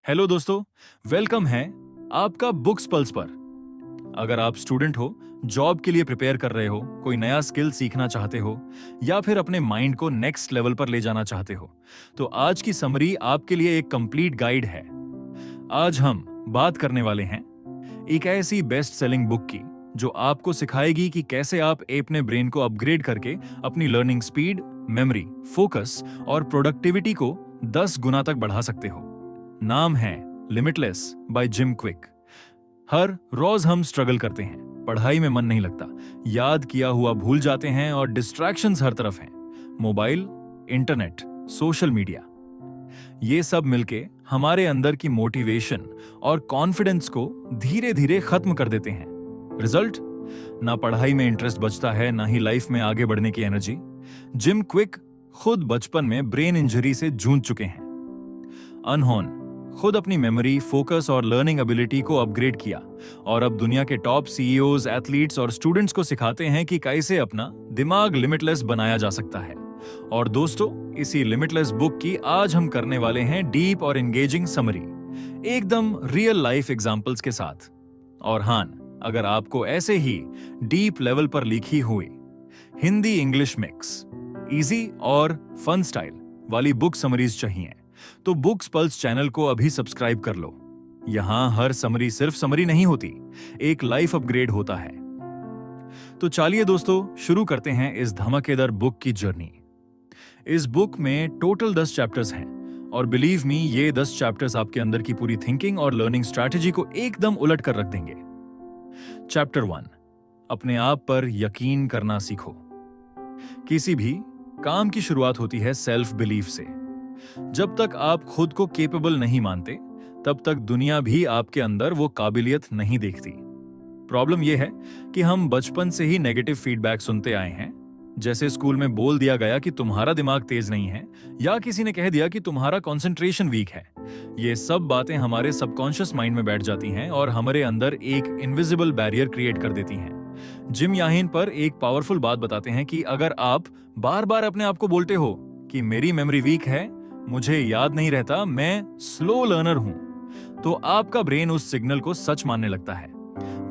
Hello दोस्तों, welcome है आपका बुक्स पल्स पर। अगर आप स्टूडेंट हो, जॉब के लिए प्रिपेयर कर रहे हो, कोई नया स्किल सीखना चाहते हो या फिर अपने माइंड को नेक्स्ट लेवल पर ले जाना चाहते हो, तो आज की समरी आपके लिए एक कंप्लीट गाइड है। आज हम बात करने वाले हैं एक ऐसी बेस्ट सेलिंग बुक की जो आपको सिखाएगी कि कैसे आप अपने ब्रेन को अपग्रेड करके अपनी लर्निंग स्पीड, मेमोरी, फोकस और प्रोडक्टिविटी को 10 गुना तक बढ़ा सकते हो। नाम है लिमिटलेस बाय जिम क्विक। हर रोज हम स्ट्रगल करते हैं, पढ़ाई में मन नहीं लगता, याद किया हुआ भूल जाते हैं और डिस्ट्रैक्शंस हर तरफ हैं। मोबाइल, इंटरनेट, सोशल मीडिया, ये सब मिलके हमारे अंदर की मोटिवेशन और कॉन्फिडेंस को धीरे धीरे खत्म कर देते हैं। रिजल्ट, ना पढ़ाई में इंटरेस्ट बचता है, ना ही लाइफ में आगे बढ़ने की एनर्जी। जिम क्विक खुद बचपन में ब्रेन इंजरी से जूझ चुके हैं। अनहोन खुद अपनी मेमोरी, फोकस और लर्निंग एबिलिटी को अपग्रेड किया और अब दुनिया के टॉप सीईओज, एथलीट्स और स्टूडेंट्स को सिखाते हैं कि कैसे अपना दिमाग लिमिटलेस बनाया जा सकता है। और दोस्तों, इसी लिमिटलेस बुक की आज हम करने वाले हैं डीप और एंगेजिंग समरी, एकदम रियल लाइफ एग्जांपल्स के साथ। और हां, अगर आपको ऐसे ही डीप लेवल पर लिखी हुई हिंदी इंग्लिश मिक्स, इजी और फन स्टाइल वाली बुक समरीज चाहिए तो बुक्स पल्स चैनल को अभी सब्सक्राइब कर लो। यहां हर समरी सिर्फ समरी नहीं होती, एक लाइफ अपग्रेड होता है। तो चलिए दोस्तों, शुरू करते हैं इस धमाकेदार बुक की जर्नी। इस बुक में टोटल 10 चैप्टर्स हैं और बिलीव मी, ये 10 चैप्टर्स आपके अंदर की पूरी थिंकिंग और लर्निंग स्ट्रैटेजी को एकदम उलट कर रख देंगे। चैप्टर 1, अपने आप पर यकीन करना सीखो। किसी भी काम की शुरुआत होती है सेल्फ बिलीफ से। जब तक आप खुद को केपेबल नहीं मानते, तब तक दुनिया भी आपके अंदर वो काबिलियत नहीं देखती। प्रॉब्लम यह है कि हम बचपन से ही नेगेटिव फीडबैक सुनते आए हैं। जैसे स्कूल में बोल दिया गया कि तुम्हारा दिमाग तेज नहीं है, या किसी ने कह दिया कि तुम्हारा कंसंट्रेशन वीक है। ये सब बातें हमारे सबकॉन्शियस माइंड में बैठ जाती हैं और हमारे अंदर एक इनविजिबल बैरियर क्रिएट कर देती हैं। जिम यहीं पर एक पावरफुल बात बताते हैं कि अगर आप बार बार अपने आप को बोलते हो कि मेरी मेमोरी वीक है, मुझे याद नहीं रहता, मैं स्लो लर्नर हूं, तो आपका ब्रेन उस सिग्नल को सच मानने लगता है।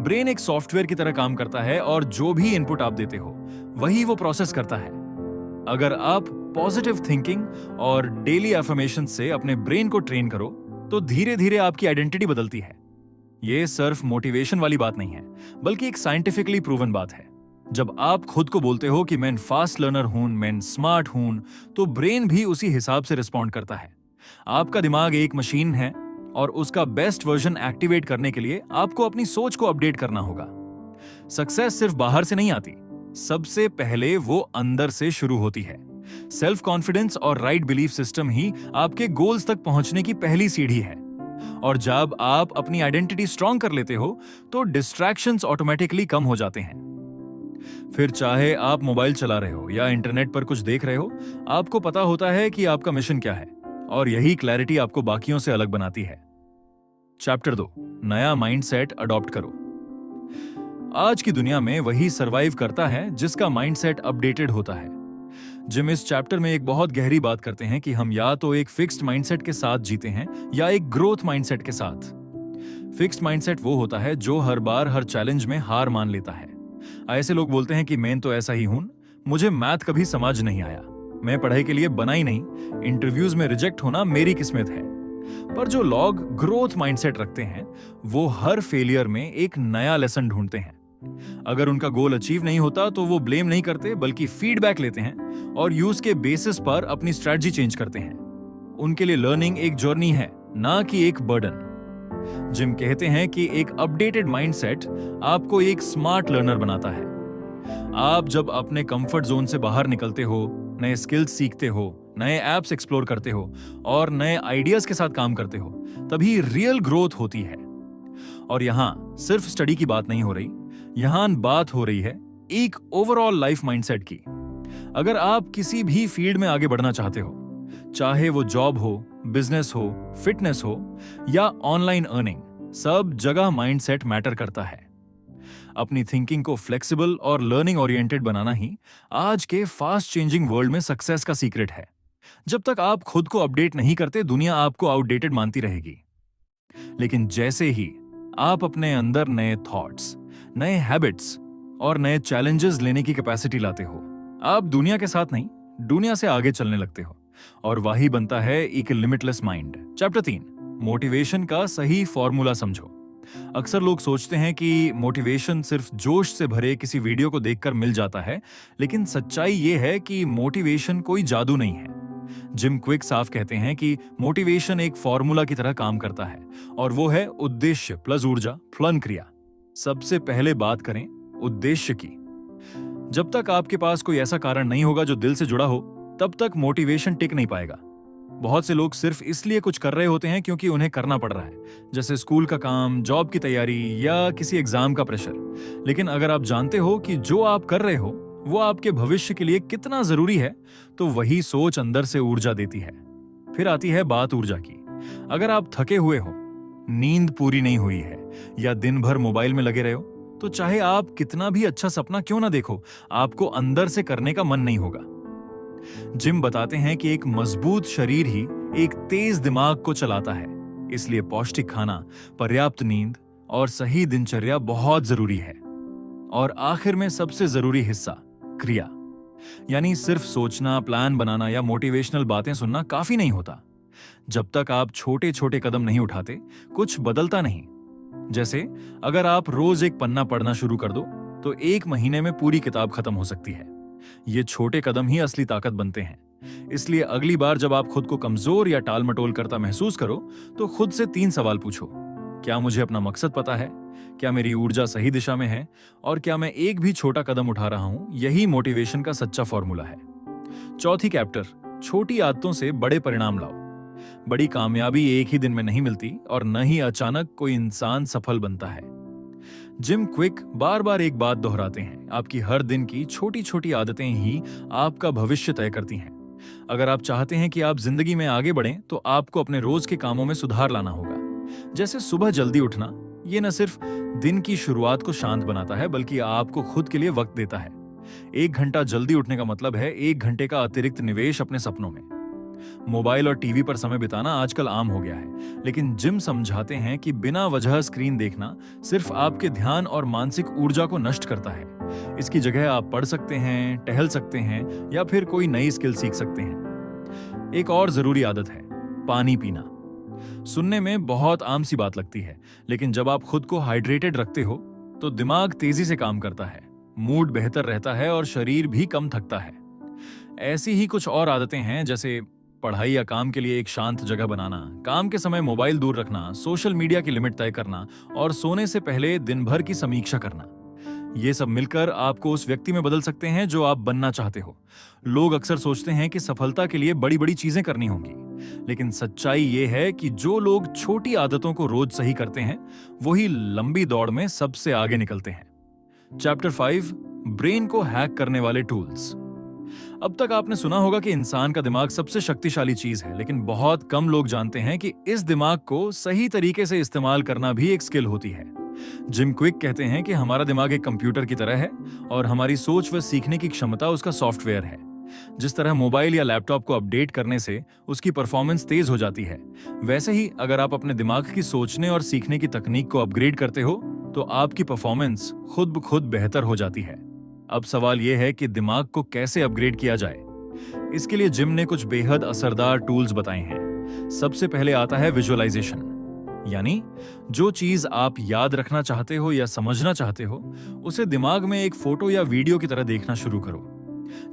ब्रेन एक सॉफ्टवेयर की तरह काम करता है और जो भी इनपुट आप देते हो वही वो प्रोसेस करता है। अगर आप पॉजिटिव थिंकिंग और डेली अफर्मेशन से अपने ब्रेन को ट्रेन करो तो धीरे धीरे आपकी आइडेंटिटी बदलती है। यह सिर्फ मोटिवेशन वाली बात नहीं है, बल्कि एक साइंटिफिकली प्रूवन बात है। जब आप खुद को बोलते हो कि मैं फास्ट लर्नर हूं, मैं स्मार्ट हूं, तो ब्रेन भी उसी हिसाब से रिस्पॉन्ड करता है। आपका दिमाग एक मशीन है और उसका बेस्ट वर्जन एक्टिवेट करने के लिए आपको अपनी सोच को अपडेट करना होगा। सक्सेस सिर्फ बाहर से नहीं आती, सबसे पहले वो अंदर से शुरू होती है। सेल्फ कॉन्फिडेंस और राइट बिलीफ सिस्टम ही आपके गोल्स तक पहुंचने की पहली सीढ़ी है। और जब आप अपनी आइडेंटिटी स्ट्रांग कर लेते हो तो डिस्ट्रैक्शंस ऑटोमेटिकली कम हो जाते हैं। फिर चाहे आप मोबाइल चला रहे हो या इंटरनेट पर कुछ देख रहे हो, आपको पता होता है कि आपका मिशन क्या है, और यही क्लैरिटी आपको बाकियों से अलग बनाती है। चैप्टर 2, नया माइंडसेट अडॉप्ट करो। आज की दुनिया में वही सरवाइव करता है जिसका माइंडसेट अपडेटेड होता है। जिम इस चैप्टर में एक बहुत गहरी बात करते हैं कि हम या तो एक फिक्स्ड माइंडसेट के साथ जीते हैं या एक ग्रोथ माइंडसेट के साथ। फिक्स्ड माइंडसेट वो होता है जो हर बार हर चैलेंज में हार मान लेता है। ऐसे लोग बोलते हैं कि मैं तो ऐसा ही हूं, मुझे मैथ कभी समझ नहीं आया, मैं पढ़ाई के लिए बना ही नहीं, इंटरव्यूज में रिजेक्ट होना मेरी किस्मत है। पर जो लोग ग्रोथ माइंडसेट रखते हैं वो हर फेलियर में एक नया लेसन ढूंढते हैं। अगर उनका गोल अचीव नहीं होता तो वो ब्लेम नहीं करते, बल्कि फीडबैक लेते हैं और यूज के बेसिस पर अपनी स्ट्रेटजी चेंज करते हैं। उनके लिए लर्निंग एक जर्नी है, ना कि एक बर्डन। जिम कहते हैं कि एक अपडेटेड माइंडसेट आपको एक स्मार्ट लर्नर बनाता है। आप जब अपने कंफर्ट जोन से बाहर निकलते हो, नए स्किल्स सीखते हो, नए एप्स एक्सप्लोर करते हो और नए आइडियाज के साथ काम करते हो, तभी रियल ग्रोथ होती है। और यहां सिर्फ स्टडी की बात नहीं हो रही, यहां बात हो रही है एक ओवरऑल लाइफ माइंडसेट की। अगर आप किसी भी फील्ड में आगे बढ़ना चाहते हो, चाहे वो जॉब हो, बिजनेस हो, फिटनेस हो या ऑनलाइन अर्निंग, सब जगह माइंडसेट मैटर करता है। अपनी थिंकिंग को फ्लेक्सिबल और लर्निंग ओरिएंटेड बनाना ही आज के फास्ट चेंजिंग वर्ल्ड में सक्सेस का सीक्रेट है। जब तक आप खुद को अपडेट नहीं करते, दुनिया आपको आउटडेटेड मानती रहेगी। लेकिन जैसे ही आप अपने अंदर नए थॉट्स, नए हैबिट्स और नए चैलेंजेस लेने की कैपेसिटी लाते हो, आप दुनिया के साथ नहीं, दुनिया से आगे चलने लगते हो। और वही बनता है एक लिमिटलेस माइंड। चैप्टर 3, मोटिवेशन का सही फॉर्मूला समझो। अक्सर लोग सोचते हैं कि मोटिवेशन सिर्फ जोश से भरे किसी वीडियो को देखकर मिल जाता है, लेकिन सच्चाई यह है कि मोटिवेशन कोई जादू नहीं है। जिम क्विक साफ कहते हैं कि मोटिवेशन एक फॉर्मूला की तरह काम करता है, और वो है उद्देश्य प्लस ऊर्जा फलन क्रिया। सबसे पहले बात करें उद्देश्य की। जब तक आपके पास कोई ऐसा कारण नहीं होगा जो दिल से जुड़ा हो, तब तक मोटिवेशन टिक नहीं पाएगा। बहुत से लोग सिर्फ इसलिए कुछ कर रहे होते हैं क्योंकि उन्हें करना पड़ रहा है, जैसे स्कूल का काम, जॉब की तैयारी या किसी एग्जाम का प्रेशर। लेकिन अगर आप जानते हो कि जो आप कर रहे हो वो आपके भविष्य के लिए कितना जरूरी है, तो वही सोच अंदर से ऊर्जा देती है। फिर आती है बात ऊर्जा की। अगर आप थके हुए हो, नींद पूरी नहीं हुई है या दिन भर मोबाइल में लगे रहे हो, तो चाहे आप कितना भी अच्छा सपना क्यों ना देखो, आपको अंदर से करने का मन नहीं होगा। जिम बताते हैं कि एक मजबूत शरीर ही एक तेज दिमाग को चलाता है। इसलिए पौष्टिक खाना, पर्याप्त नींद और सही दिनचर्या बहुत जरूरी है। और आखिर में सबसे जरूरी हिस्सा, क्रिया। यानी सिर्फ सोचना, प्लान बनाना या मोटिवेशनल बातें सुनना काफी नहीं होता। जब तक आप छोटे छोटे कदम नहीं उठाते, कुछ बदलता नहीं। जैसे अगर आप रोज एक पन्ना पढ़ना शुरू कर दो, तो 1 महीने में पूरी किताब खत्म हो सकती है। ये छोटे कदम ही असली ताकत बनते हैं। इसलिए अगली बार जब आप खुद को कमजोर या टाल मटोल करता महसूस करो, तो खुद से 3 सवाल पूछो। क्या मुझे अपना मकसद पता है? क्या मेरी ऊर्जा सही दिशा में है? और क्या मैं एक भी छोटा कदम उठा रहा हूं? यही मोटिवेशन का सच्चा फॉर्मूला है। चौथी कैप्टर, छोटी आदतों से बड़े परिणाम लाओ। बड़ी कामयाबी एक ही दिन में नहीं मिलती, और न ही अचानक कोई इंसान सफल बनता है। जिम क्विक बार बार एक बात दोहराते हैं, आपकी हर दिन की छोटी छोटी आदतें ही आपका भविष्य तय करती हैं। अगर आप चाहते हैं कि आप जिंदगी में आगे बढ़ें, तो आपको अपने रोज के कामों में सुधार लाना होगा। जैसे सुबह जल्दी उठना, ये न सिर्फ दिन की शुरुआत को शांत बनाता है, बल्कि आपको खुद के लिए वक्त देता है। 1 घंटा जल्दी उठने का मतलब है 1 घंटे का अतिरिक्त निवेश अपने सपनों में। मोबाइल और टीवी पर समय बिताना आजकल आम हो गया है, लेकिन जिम समझाते हैं कि बिना वजह स्क्रीन देखना सिर्फ आपके ध्यान और मानसिक ऊर्जा को नष्ट करता है। इसकी जगह आप पढ़ सकते हैं, टहल सकते हैं या फिर कोई नई स्किल सीख सकते हैं। एक और जरूरी आदत है पानी पीना। सुनने में बहुत आम सी बात लगती है, लेकिन जब आप खुद को हाइड्रेटेड रखते हो, तो दिमाग तेजी से काम करता है, मूड बेहतर रहता है और शरीर भी कम थकता है। ऐसी ही कुछ और आदतें हैं, जैसे पढ़ाई या काम के लिए एक शांत जगह बनाना, काम के समय मोबाइल दूर रखना, सोशल मीडिया की लिमिट तय करना और सोने से पहले दिन भर की समीक्षा करना। ये सब मिलकर आपको उस व्यक्ति में बदल सकते हैं जो आप बनना चाहते हो। लोग अक्सर सोचते हैं कि सफलता के लिए बड़ी बड़ी चीजें करनी होंगी, लेकिन सच्चाई ये है कि जो लोग छोटी आदतों को रोज सही करते हैं, वही लंबी दौड़ में सबसे आगे निकलते हैं। चैप्टर 5, ब्रेन को हैक करने वाले टूल्स। अब तक आपने सुना होगा कि इंसान का दिमाग सबसे शक्तिशाली चीज है, लेकिन बहुत कम लोग जानते हैं कि इस दिमाग को सही तरीके से इस्तेमाल करना भी एक स्किल होती है। जिम क्विक कहते हैं कि हमारा दिमाग एक कंप्यूटर की तरह है, और हमारी सोच व सीखने की क्षमता उसका सॉफ्टवेयर है। जिस तरह मोबाइल या लैपटॉप को अपडेट करने से उसकी परफॉर्मेंस तेज हो जाती है, वैसे ही अगर आप अपने दिमाग की सोचने और सीखने की तकनीक को अपग्रेड करते हो, तो आपकी परफॉर्मेंस खुद ब खुद बेहतर हो जाती है। अब सवाल यह है कि दिमाग को कैसे अपग्रेड किया जाए। इसके लिए जिम ने कुछ बेहद असरदार टूल्स बताए हैं। सबसे पहले आता है विजुअलाइजेशन, यानी जो चीज आप याद रखना चाहते हो या समझना चाहते हो, उसे दिमाग में एक फोटो या वीडियो की तरह देखना शुरू करो।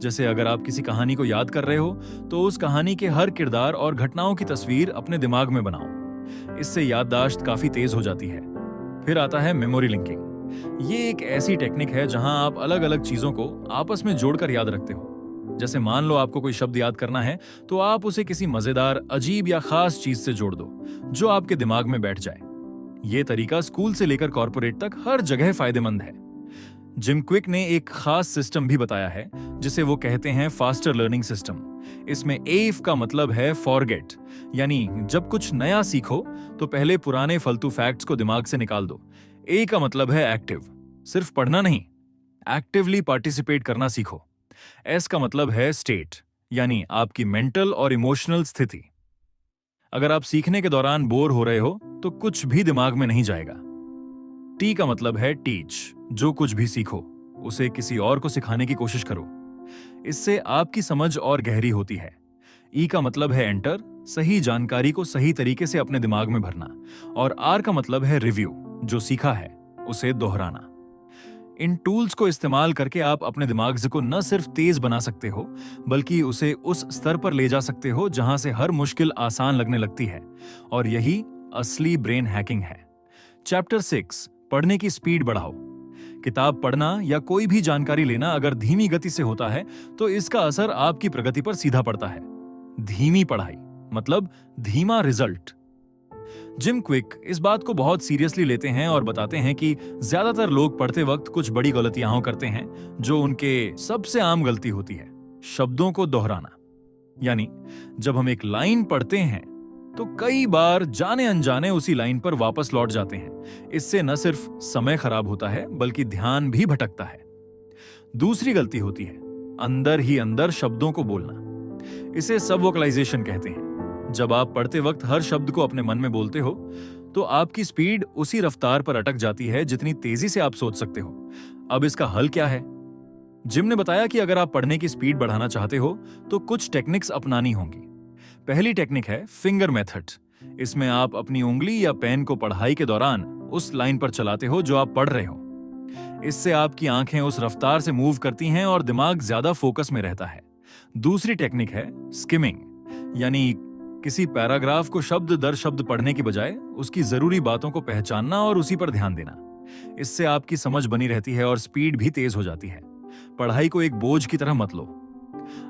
जैसे अगर आप किसी कहानी को याद कर रहे हो, तो उस कहानी के हर किरदार और घटनाओं की तस्वीर अपने दिमाग में बनाओ। इससे याददाश्त काफी तेज हो जाती है। फिर आता है मेमोरी लिंकिंग। ये एक ऐसी टेक्निक है जहां आप अलग अलग चीजों को आपस में जोड़कर याद रखते हो। जैसे मान लो आपको कोई शब्द याद करना है, तो आप उसे किसी मजेदार, अजीब या खास चीज से जोड़ दो जो आपके दिमाग में बैठ जाए। ये तरीका स्कूल से लेकर कॉर्पोरेट तक हर जगह फायदेमंद है। जिम क्विक ने एक खास सिस्टम भी बताया है, जिसे वो कहते हैं फास्टर लर्निंग सिस्टम। इसमें एफ का मतलब है फॉरगेट, यानी जब कुछ नया सीखो तो पहले पुराने फालतू फैक्ट्स को दिमाग से निकाल दो। ए का मतलब है एक्टिव, सिर्फ पढ़ना नहीं, एक्टिवली पार्टिसिपेट करना सीखो। एस का मतलब है स्टेट, यानी आपकी मेंटल और इमोशनल स्थिति। अगर आप सीखने के दौरान बोर हो रहे हो, तो कुछ भी दिमाग में नहीं जाएगा। टी का मतलब है टीच, जो कुछ भी सीखो उसे किसी और को सिखाने की कोशिश करो, इससे आपकी समझ और गहरी होती है। ई का मतलब है एंटर, सही जानकारी को सही तरीके से अपने दिमाग में भरना। और आर का मतलब है रिव्यू, जो सीखा है उसे दोहराना। इन टूल्स को इस्तेमाल करके आप अपने दिमाग को न सिर्फ तेज बना सकते हो, बल्कि उसे उस स्तर पर ले जा सकते हो जहां से हर मुश्किल आसान लगने लगती है। और यही असली ब्रेन हैकिंग है। चैप्टर 6, पढ़ने की स्पीड बढ़ाओ। किताब पढ़ना या कोई भी जानकारी लेना अगर धीमी गति से होता है तो इसका असर आपकी प्रगति पर सीधा पड़ता है। धीमी पढ़ाई मतलब धीमा रिजल्ट। जिम क्विक इस बात को बहुत सीरियसली लेते हैं और बताते हैं कि ज्यादातर लोग पढ़ते वक्त कुछ बड़ी गलतियां करते हैं, जो उनके सबसे आम गलती होती है शब्दों को दोहराना। यानी जब हम एक लाइन पढ़ते हैं तो कई बार जाने अनजाने उसी लाइन पर वापस लौट जाते हैं। इससे न सिर्फ समय खराब होता है बल्कि ध्यान भी भटकता है। दूसरी गलती होती है अंदर ही अंदर शब्दों को बोलना। इसे सब वोकलाइजेशन कहते हैं। जब आप पढ़ते वक्त हर शब्द को अपने मन में बोलते हो तो आपकी स्पीड उसी रफ्तार पर अटक जाती है जितनी तेजी से आप सोच सकते हो। अब इसका हल क्या है? जिम ने बताया कि अगर आप पढ़ने की स्पीड बढ़ाना चाहते हो तो कुछ टेक्निक्स अपनानी होंगी। पहली टेक्निक है फिंगर मेथड। इसमें आप अपनी उंगली या पेन को पढ़ाई के दौरान उस लाइन पर चलाते हो जो आप पढ़ रहे हो। इससे आपकी आंखें उस रफ्तार से मूव करती हैं और दिमाग ज्यादा फोकस में रहता है। दूसरी टेक्निक है स्किमिंग, यानी किसी पैराग्राफ को शब्द दर शब्द पढ़ने की बजाय उसकी जरूरी बातों को पहचानना और उसी पर ध्यान देना। इससे आपकी समझ बनी रहती है और स्पीड भी तेज हो जाती है। पढ़ाई को एक बोझ की तरह मत लो।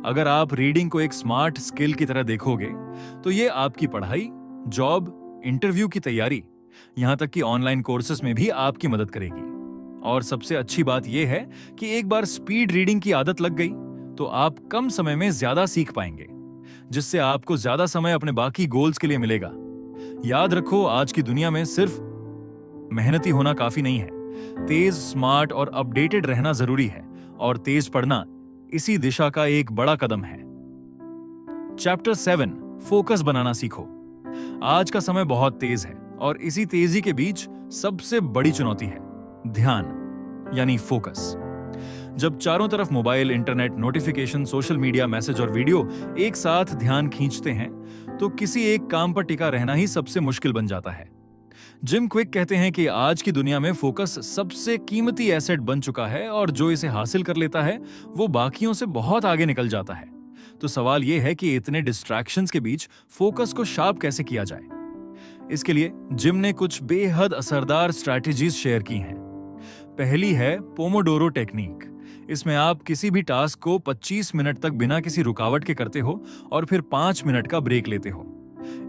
अगर आप रीडिंग को एक स्मार्ट स्किल की तरह देखोगे तो ये आपकी पढ़ाई, जॉब, इंटरव्यू की तैयारी, यहां तक कि ऑनलाइन कोर्सेस में भी आपकी मदद करेगी। और सबसे अच्छी बात यह है कि एक बार स्पीड रीडिंग की आदत लग गई तो आप कम समय में ज्यादा सीख पाएंगे, जिससे आपको ज्यादा समय अपने बाकी गोल्स के लिए मिलेगा। याद रखो, आज की दुनिया में सिर्फ मेहनती होना काफी नहीं है। तेज, स्मार्ट और अपडेटेड रहना जरूरी है, और तेज पढ़ना इसी दिशा का एक बड़ा कदम है। चैप्टर 7, फोकस बनाना सीखो। आज का समय बहुत तेज है और इसी तेजी के बीच सबसे बड़ी चुनौती है ध्यान, यानी फोकस। जब चारों तरफ mobile, internet, notification, social media, message और वीडियो एक साथ ध्यान खींचते हैं तो किसी एक काम पर टिका रहना ही सबसे मुश्किल बन जाता है। जिम क्विक कहते हैं कि आज की दुनिया में फोकस सबसे कीमती एसेट बन चुका है और जो इसे हासिल कर लेता है वो बाकियों से बहुत आगे निकल जाता है। तो सवाल यह है कि इतने डिस्ट्रैक्शंस के बीच फोकस को शार्प कैसे किया जाए। इसके लिए जिम ने कुछ बेहद असरदार स्ट्रैटेजीज शेयर की हैं। पहली है पोमोडोरो टेक्निक। इसमें आप किसी भी टास्क को 25 मिनट तक बिना किसी रुकावट के करते हो और फिर 5 मिनट का ब्रेक लेते हो।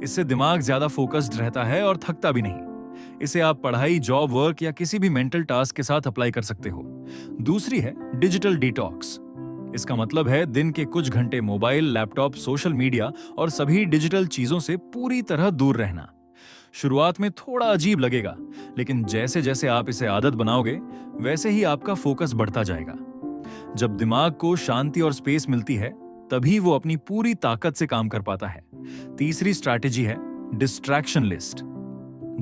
इससे दिमाग ज्यादा फोकस्ड रहता है और थकता भी नहीं। इसे आप पढ़ाई, जॉब, वर्क या किसी भी मेंटल टास्क के साथ अप्लाई कर सकते हो। दूसरी है डिजिटल डिटॉक्स। इसका मतलब है दिन के कुछ घंटे मोबाइल, लैपटॉप, सोशल मीडिया और सभी डिजिटल चीजों से पूरी तरह दूर रहना। शुरुआत में थोड़ा अजीब लगेगा, लेकिन जैसे जैसे आप इसे आदत बनाओगे वैसे ही आपका फोकस बढ़ता जाएगा। जब दिमाग को शांति और स्पेस मिलती है तभी वो अपनी पूरी ताकत से काम कर पाता है। तीसरी स्ट्रैटेजी है डिस्ट्रैक्शन लिस्ट।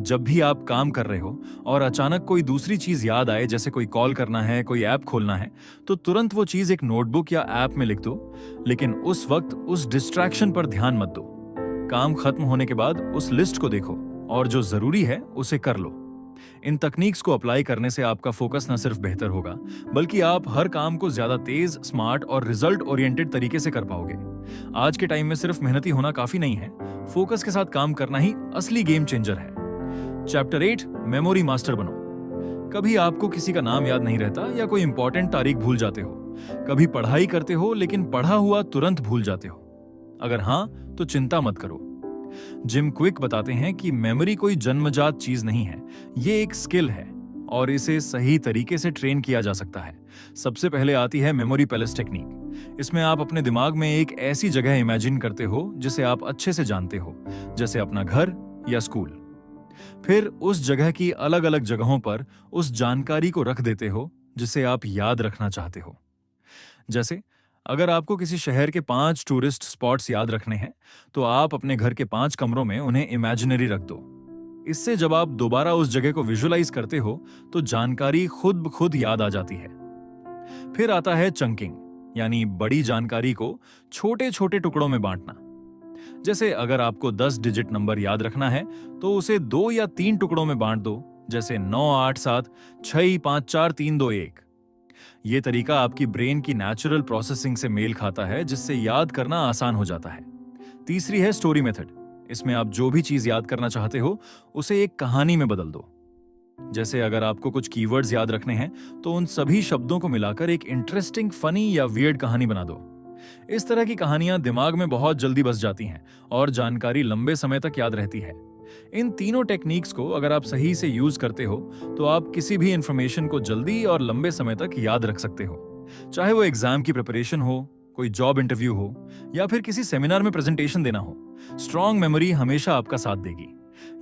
जब भी आप काम कर रहे हो और अचानक कोई दूसरी चीज याद आए, जैसे कोई कॉल करना है, कोई ऐप खोलना है, तो तुरंत वो चीज एक नोटबुक या ऐप में लिख दो, लेकिन उस वक्त उस डिस्ट्रैक्शन पर ध्यान मत दो। काम खत्म होने के बाद उस लिस्ट को देखो और जो जरूरी है उसे कर लो। इन तकनीक्स को अप्लाई करने से आपका फोकस न सिर्फ बेहतर होगा, बल्कि आप हर काम को ज्यादा तेज, स्मार्ट और रिजल्ट ओरिएंटेड तरीके से कर पाओगे। आज के टाइम में सिर्फ मेहनती होना काफी नहीं है, फोकस के साथ काम करना ही असली गेम चेंजर है। चैप्टर 8, मेमोरी मास्टर बनो। कभी आपको किसी का नाम याद नहीं रहता या कोई इंपॉर्टेंट तारीख भूल जाते हो। कभी पढ़ाई करते हो लेकिन पढ़ा हुआ तुरंत भूल जाते हो। अगर हां, तो चिंता मत करो। जिम क्विक बताते हैं कि मेमोरी कोई जन्मजात चीज नहीं है, ये एक स्किल है और इसे सही तरीके से ट्रेन किया जा सकता है। सबसे पहले आती है मेमोरी पैलेस टेक्निक। इसमें आप अपने दिमाग में एक ऐसी जगह इमेजिन करते हो जिसे आप अच्छे से जानते हो, जैसे अपना घर या स्कूल। फिर उस जगह की अलग अलग जगहों पर उस जानकारी को रख देते हो जिसे आप याद रखना चाहते हो। जैसे अगर आपको किसी शहर के 5 टूरिस्ट स्पॉट्स याद रखने हैं, तो आप अपने घर के 5 कमरों में उन्हें इमेजिनरी रख दो। इससे जब आप दोबारा उस जगह को विजुअलाइज करते हो तो जानकारी खुद ब खुद याद आ जाती है। फिर आता है चंकिंग, यानी बड़ी जानकारी को छोटे छोटे टुकड़ों में बांटना। जैसे अगर आपको 10 डिजिट नंबर याद रखना है तो उसे 2 या 3 टुकड़ों में बांट दो, जैसे 9 8 7 6 5 4 3 2 1। ये तरीका आपकी ब्रेन की नेचुरल प्रोसेसिंग से मेल खाता है, जिससे याद करना आसान हो जाता है। तीसरी है स्टोरी मेथड। इसमें आप जो भी चीज याद करना चाहते हो उसे एक कहानी में बदल दो। जैसे अगर आपको कुछ कीवर्ड्स याद रखने हैं तो उन सभी शब्दों को मिलाकर एक इंटरेस्टिंग, फनी या वियर्ड कहानी बना दो। इस तरह की कहानियां दिमाग में बहुत जल्दी बस जाती हैं और जानकारी लंबे समय तक याद रहती है। इन तीनों टेक्निक्स को अगर आप सही से यूज करते हो तो आप किसी भी इंफॉर्मेशन को जल्दी और लंबे समय तक याद रख सकते हो, चाहे वो एग्जाम की प्रिपरेशन हो, कोई जॉब इंटरव्यू हो या फिर किसी सेमिनार में प्रेजेंटेशन देना हो। स्ट्रॉन्ग मेमोरी हमेशा आपका साथ देगी।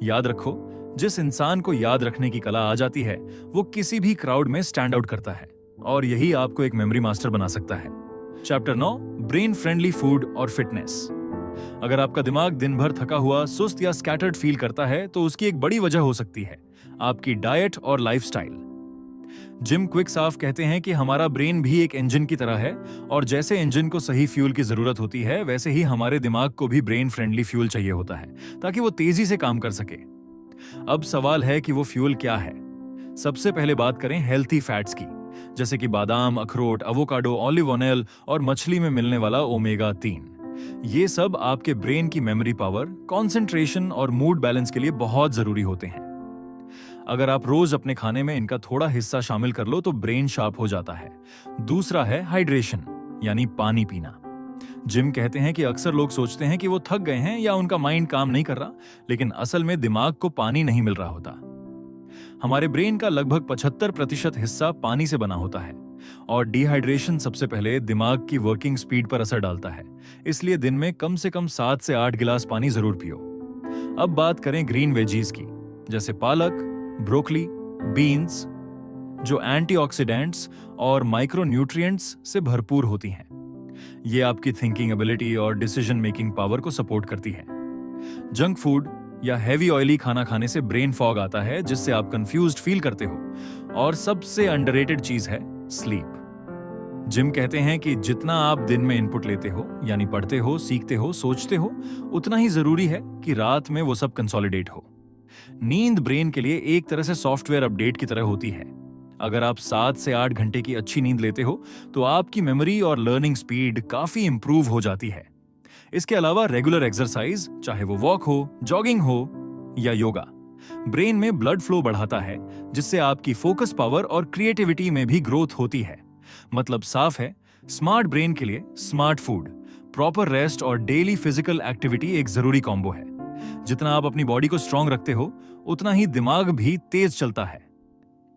याद रखो, जिस इंसान को याद रखने की कला आ जाती है वो किसी भी क्राउड में स्टैंड आउट करता है और यही आपको एक मेमोरी मास्टर बना सकता है। चैप्टर 9, ब्रेन फ्रेंडली फूड और फिटनेस। अगर आपका दिमाग दिन भर थका हुआ, सुस्त या स्कैटर्ड फील करता है तो उसकी एक बड़ी वजह हो सकती है आपकी डाइट और लाइफस्टाइल। जिम क्विकसाफ कहते हैं कि हमारा ब्रेन भी एक इंजन की तरह है और जैसे इंजन को सही फ्यूल की जरूरत होती है वैसे ही हमारे दिमाग को भी ब्रेन फ्रेंडली फ्यूल चाहिए होता है ताकि वो तेजी से काम कर सके। अब सवाल है कि वो फ्यूल क्या है। सबसे पहले बात करें हेल्थी फैट्स की, जैसे कि बादाम, अखरोट, एवोकाडो, ऑलिव ऑयल और मछली में मिलने वाला ओमेगा 3। ये सब आपके ब्रेन की मेमोरी पावर, कंसंट्रेशन और मूड बैलेंस के लिए बहुत जरूरी होते हैं। अगर आप रोज अपने खाने में इनका थोड़ा हिस्सा शामिल कर लो तो ब्रेन शार्प हो जाता है। दूसरा है हाइड्रेशन, यानी पानी पीना। जिम कहते हैं कि अक्सर लोग सोचते हैं कि वो थक गए हैं या उनका माइंड काम नहीं कर रहा, लेकिन असल में दिमाग को पानी नहीं मिल रहा होता। हमारे ब्रेन का लगभग 75% हिस्सा पानी से बना होता है और डिहाइड्रेशन सबसे पहले दिमाग की वर्किंग स्पीड पर असर डालता है। इसलिए दिन में कम से कम 7 से 8 गिलास पानी जरूर पियो। अब बात करें ग्रीन वेजीज की, जैसे पालक, ब्रोकली, बीन्स, जो एंटीऑक्सीडेंट्स और माइक्रोन्यूट्रिएंट्स से भरपूर होती हैं। ये आपकी थिंकिंग एबिलिटी और डिसीजन मेकिंग पावर को सपोर्ट करती है। जंक फूड या हैवी ऑयली खाना खाने से ब्रेन फॉग आता है, जिससे आप कंफ्यूज्ड फील करते हो। और सबसे अंडररेटेड चीज है स्लीप। जिम कहते हैं कि जितना आप दिन में इनपुट लेते हो, यानी पढ़ते हो, सीखते हो, सोचते हो, उतना ही जरूरी है कि रात में वो सब कंसोलिडेट हो। नींद ब्रेन के लिए एक तरह से सॉफ्टवेयर अपडेट की तरह होती है। अगर आप 7 से 8 घंटे की अच्छी नींद लेते हो तो आपकी मेमोरी और लर्निंग स्पीड काफी इंप्रूव हो जाती है। इसके अलावा रेगुलर एक्सरसाइज, चाहे वो वॉक हो, जॉगिंग हो या योगा, ब्रेन में ब्लड फ्लो बढ़ाता है, जिससे आपकी फोकस पावर और क्रिएटिविटी में भी ग्रोथ होती है। मतलब साफ है, स्मार्ट ब्रेन के लिए स्मार्ट फूड, प्रॉपर रेस्ट और डेली फिजिकल एक्टिविटी एक जरूरी कॉम्बो है। जितना आप अपनी बॉडी को स्ट्रांग रखते हो उतना ही दिमाग भी तेज चलता है।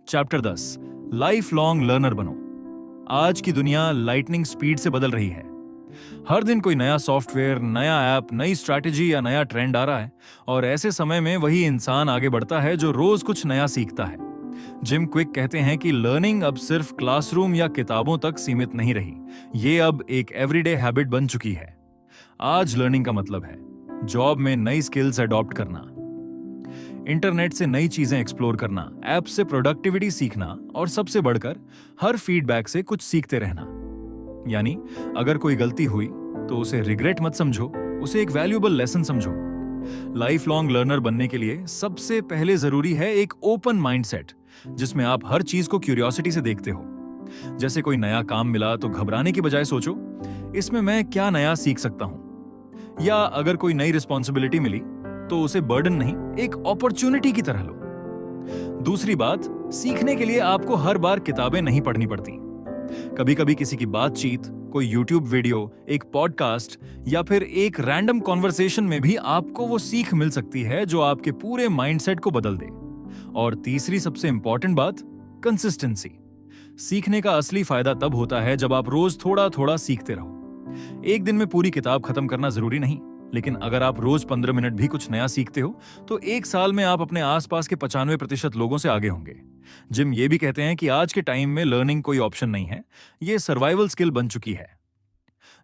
चैप्टर 10, लाइफ लॉन्ग लर्नर बनो। आज की दुनिया लाइटनिंग स्पीड से बदल रही है। हर दिन कोई नया सॉफ्टवेयर, नया ऐप, नई स्ट्रैटेजी या नया ट्रेंड आ रहा है और ऐसे समय में वही इंसान आगे बढ़ता है जो रोज कुछ नया सीखता है। जिम क्विक कहते हैं कि लर्निंग अब सिर्फ क्लासरूम या किताबों तक सीमित नहीं रही, ये अब एक एवरीडे हैबिट बन चुकी है। आज लर्निंग का मतलब है जॉब में नई स्किल्स अडॉप्ट करना, इंटरनेट से नई चीजें एक्सप्लोर करना, ऐप से प्रोडक्टिविटी सीखना और सबसे बढ़कर हर फीडबैक से कुछ सीखते रहना। यानी अगर कोई गलती हुई तो उसे रिग्रेट मत समझो, उसे एक वैल्यूएबल लेसन समझो। लाइफ लॉन्ग लर्नर बनने के लिए सबसे पहले जरूरी है एक ओपन माइंडसेट, जिसमें आप हर चीज को क्यूरियोसिटी से देखते हो। जैसे कोई नया काम मिला तो घबराने की बजाय सोचो, इसमें मैं क्या नया सीख सकता हूं। या अगर कोई नई रिस्पॉन्सिबिलिटी मिली तो उसे बर्डन नहीं, एक अपॉर्चुनिटी की तरह लो। दूसरी बात, सीखने के लिए आपको हर बार किताबें नहीं पढ़नी पड़ती। कभी कभी किसी की बातचीत, कोई यूट्यूब वीडियो, एक पॉडकास्ट या फिर एक रैंडम कॉन्वर्सेशन में भी आपको वो सीख मिल सकती है जो आपके पूरे माइंडसेट को बदल दे। और तीसरी सबसे इंपॉर्टेंट बात, कंसिस्टेंसी। सीखने का असली फायदा तब होता है जब आप रोज थोड़ा थोड़ा सीखते रहो। एक दिन में पूरी किताब खत्म करना जरूरी नहीं, लेकिन अगर आप रोज 15 मिनट भी कुछ नया सीखते हो तो एक साल में आप अपने आसपास के 95% लोगों से आगे होंगे। जिम ये भी कहते हैं कि आज के टाइम में लर्निंग कोई ऑप्शन नहीं है, ये सर्वाइवल स्किल बन चुकी है।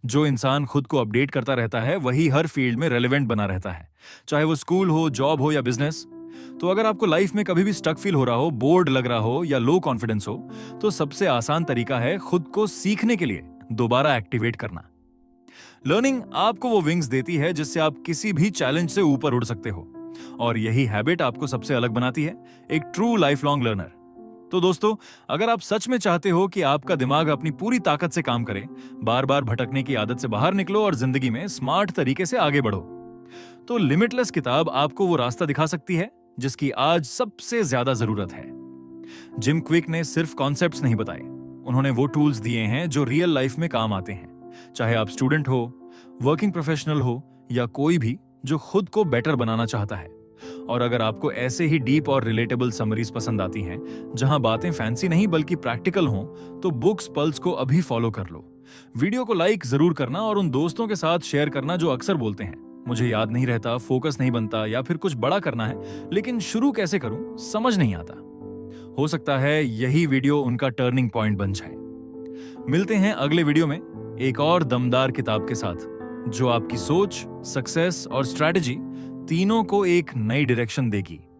जो इंसान खुद को अपडेट करता रहता है वही हर फील्ड में रेलेवेंट बना रहता है, चाहे वो स्कूल हो, जॉब हो या बिजनेस। तो अगर आपको लाइफ में कभी भी स्टक फील हो रहा हो, बोर्ड लग रहा हो या लो कॉन्फिडेंस हो, तो सबसे आसान तरीका है खुद को सीखने के लिए दोबारा एक्टिवेट करना। लर्निंग आपको वो विंग्स देती है जिससे आप किसी भी चैलेंज से ऊपर उड़ सकते हो, और यही हैबिट आपको सबसे अलग बनाती है, एक ट्रू लाइफ लॉन्ग लर्नर। तो दोस्तों, अगर आप सच में चाहते हो कि आपका दिमाग अपनी पूरी ताकत से काम करे, बार बार भटकने की आदत से बाहर निकलो और जिंदगी में स्मार्ट तरीके से आगे बढ़ो, तो लिमिटलेस किताब आपको वो रास्ता दिखा सकती है जिसकी आज सबसे ज्यादा जरूरत है। जिम क्विक ने सिर्फ कॉन्सेप्ट्स नहीं बताए, उन्होंने वो टूल्स दिए हैं जो रियल लाइफ में काम आते हैं। चाहे आप स्टूडेंट हो, वर्किंग प्रोफेशनल हो, या कोई भी जो खुद को बेटर बनाना चाहता है। और अगर आपको ऐसे ही डीप और रिलेटेबल समरीज पसंद आती हैं, जहां बातें फैंसी नहीं बल्कि प्रैक्टिकल हों, तो बुक्स पल्स को अभी फॉलो कर लो। वीडियो को लाइक जरूर करना और उन दोस्तों के साथ शेयर करना जो अक्सर बोलते हैं, मुझे याद नहीं रहता, फोकस नहीं बनता, या फिर कुछ बड़ा करना है लेकिन शुरू कैसे करूं समझ नहीं आता। हो सकता है यही वीडियो उनका टर्निंग पॉइंट बन जाए। मिलते हैं अगले वीडियो में एक और दमदार किताब के साथ, जो आपकी सोच, सक्सेस और स्ट्रैटेजी तीनों को एक नई डायरेक्शन देगी।